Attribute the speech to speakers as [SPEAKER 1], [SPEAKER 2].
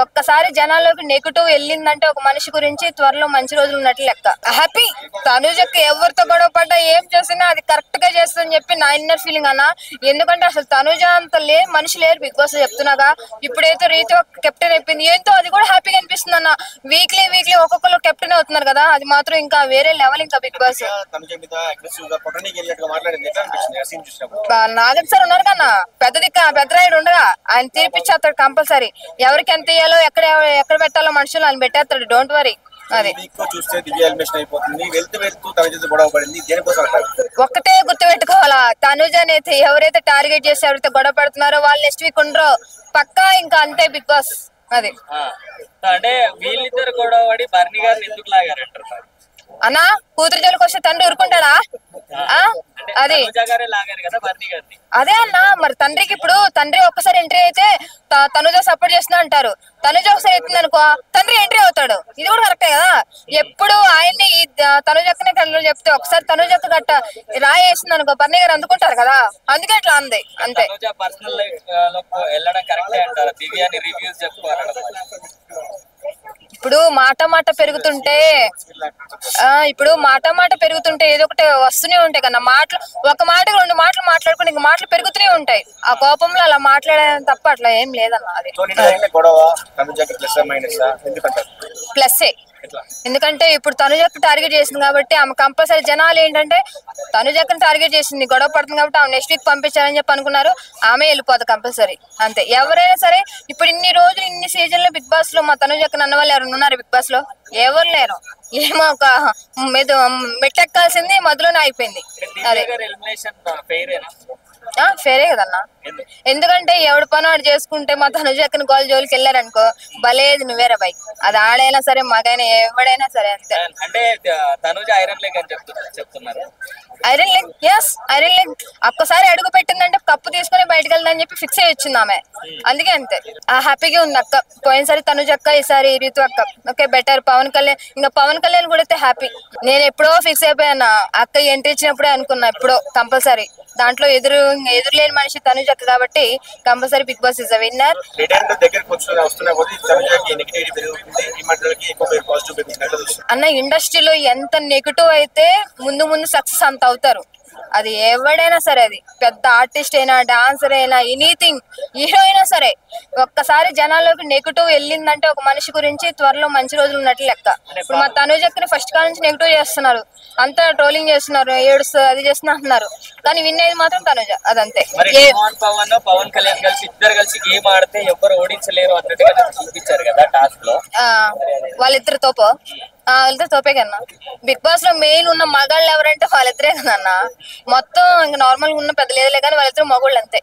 [SPEAKER 1] ఒక్కసారి జనాల్లోకి నెగిటివ్ వెళ్ళిందంటే ఒక మనిషి గురించి త్వరలో మంచి రోజులు ఉన్నట్లు లెక్క. హ్యాపీ తనుజకి ఎవరితో గొడవ పడ్డా ఏం చేసినా అది కరెక్ట్ గా చేస్తుందని చెప్పి నా ఇన్నర్ ఫీలింగ్ అన్న. ఎందుకంటే అసలు తనుజ అంత మనిషి లేరు బిగ్ బాస్ చెప్తున్నాగా. ఇప్పుడైతే రీతి కెప్టెన్ అయిపోయింది, ఏంటో అది కూడా హ్యాపీగా అనిపిస్తుంది అన్న. వీక్లీ ఒక్కొక్కరు కెప్టెన్ అవుతున్నారు కదా, అది మాత్రం ఇంకా వేరే లెవెల్. ఇంకా బిగ్ బాస్ నాగర్ సార్ ఉన్నారు కన్నా, పెద్ద రాయుడు ఉండగా ఆయన తీర్పిచ్చేస్తాడు కంపల్సరీ. ఎవరికి ఎంత ఇయ్యాలో ఎక్కడ పెట్టాలో మనుషులు ఆయన పెట్టేస్తాడు, డోంట్ వరీ. అది ఒక్కటే గుర్తు పెట్టుకోవాలా, తనుజనైతే ఎవరైతే టార్గెట్ చేసి ఎవరైతే గొడవ పెడుతున్నారో వాళ్ళు నెక్స్ట్ వీక్ ఉండరు పక్కా. ఇంకా అంతే బిగ్ బాస్. అది
[SPEAKER 2] అంటే వీళ్ళిద్దరు గొడవ పడి బర్నీ గారిని ఎందుకు లాగారంటారు
[SPEAKER 1] అన్నా? కూతురు జోలికి వస్తే తండ్రి ఊరుకుంటాడా? అది అదే అన్న. మరి తండ్రికి ఇప్పుడు తండ్రి ఒక్కసారి ఎంట్రీ అయితే తనుజ సపోర్ట్ చేస్తున్నా అంటారు, తనుజ ఒకసారి ఎత్తుంది అనుకో తండ్రి ఎంట్రీ అవుతాడు. ఇది కూడా కరెక్టే కదా. ఎప్పుడు ఆయన్ని తనుజక్కనే తండ్రులు చెప్తే ఒకసారి తనుజక్క గట్ట రాయి వేసింది అనుకో బర్నీ గారు అందుకుంటారు కదా, అందుకే అట్లా అంది అంతే. ఇప్పుడు మాట పెరుగుతుంటే ఏదో ఒకటి వస్తూనే ఉంటాయి కదా మాటలు. ఒక మాటకు 2 మాటలు మాట్లాడుకుని ఇంక మాటలు పెరుగుతూనే ఉంటాయి. ఆ కోపంలో అలా మాట్లాడేది తప్ప అట్లా ఏం లేదన్న. అది ప్లస్సే. ఎందుకంటే ఇప్పుడు తనుజకు టార్గెట్ చేసింది కాబట్టి ఆమె కంపల్సరీ జనాలు ఏంటంటే తనుజక్కని టార్గెట్ చేసింది, గొడవ పడుతుంది కాబట్టి ఆమె నెక్స్ట్ వీక్ పంపించాలని చెప్పి అనుకున్నారు. ఆమె వెళ్ళిపోదు కంపల్సరీ అంతే. ఎవరైనా సరే ఇప్పుడు ఇన్ని రోజులు ఇన్ని సీజన్లు బిగ్ బాస్ లో మా తనుజక్కని అన్న వాళ్ళు ఎవరు ఉన్నారు బిగ్ బాస్ లో? ఎవరు లేరు. ఏమో ఒక మెట్టెక్కాల్సింది మధ్యలోనే అయిపోయింది. అదే ఫేరే కదన్నా. ఎందుకంటే ఎవడి పని వాడు చేసుకుంటే మా తనుజక్కని గోల్ జోలికి వెళ్ళారనుకో భలేదు నువ్వేరా బై. అది ఆడైనా సరే మగైనా ఎవడైనా సరే అంతే.
[SPEAKER 2] అంటే తనుజ ఐరన్ లెగ్ అని చెప్తున్నారు.
[SPEAKER 1] Iron leg, yes iron leg. ఒక్కసారి అడుగు పెట్టిందంటే కప్పు తీసుకుని బయటకు వెళ్దాని చెప్పి ఫిక్స్ అయ్యి వచ్చింది ఆమె. అందుకే అంతే. హ్యాపీగా ఉంది అక్క. పోయినసారి తనుజ అక్క, ఈసారి రీతు అక్క. Okay better. పవన్ కళ్యాణ్ కూడా అయితే హ్యాపీ. నేను ఎప్పుడో ఫిక్స్ అయిపోయాను, అక్క ఎంట్రీ ఇచ్చినప్పుడే అనుకున్నా ఎప్పుడో కంపల్సరీ. దాంట్లో ఎదురులేని మనిషి తనుజ అక్క కాబట్టి compulsory Big Boss is a winner. అన్న ఇండస్ట్రీలో ఎంత నెగిటివ్ అయితే ముందు సక్సెస్ అంత అవుతారు. అది ఎవడైనా సరే, అది పెద్ద ఆర్టిస్ట్ అయినా డాన్సర్ అయినా ఎనీథింగ్ హీరో అయినా సరే, ఒక్కసారి జనాల్లోకి నెగిటివ్ వెళ్ళిందంటే ఒక మనిషి గురించి త్వరలో మంచి రోజులు ఉన్నట్లు లెక్క. ఇప్పుడు మా తనుజక్కని ఫస్ట్ కాల్ నుంచి నెగిటివ్ చేస్తున్నారు, అంతా ట్రోలింగ్ చేస్తున్నారు, ఏడుస్తూ అది చేస్తున్నా అంటున్నారు, కానీ విన్ అయ్యేది మాత్రం తనుజ. అదంతే.
[SPEAKER 2] పవన్ కళ్యాణ్ కలిసి ఇద్దరు కలిసి గేమ్ ఆడితే ఎవరు ఓడించలేరు అన్నట్టుగా చూపించారు కదా టాస్క్ లో.
[SPEAKER 1] వాళ్ళిద్దరు వాళ్ళిద్దరు తోపే కన్నా. బిగ్ బాస్ లో మెయిన్ ఉన్న మగాళ్ళు ఎవరంటే వాళ్ళిద్దరే కదన్నా. మొత్తం ఇంకా నార్మల్ గా ఉన్న పెద్ద లేదులే కానీ వాళ్ళిద్దరు మగోళ్ళు అంతే.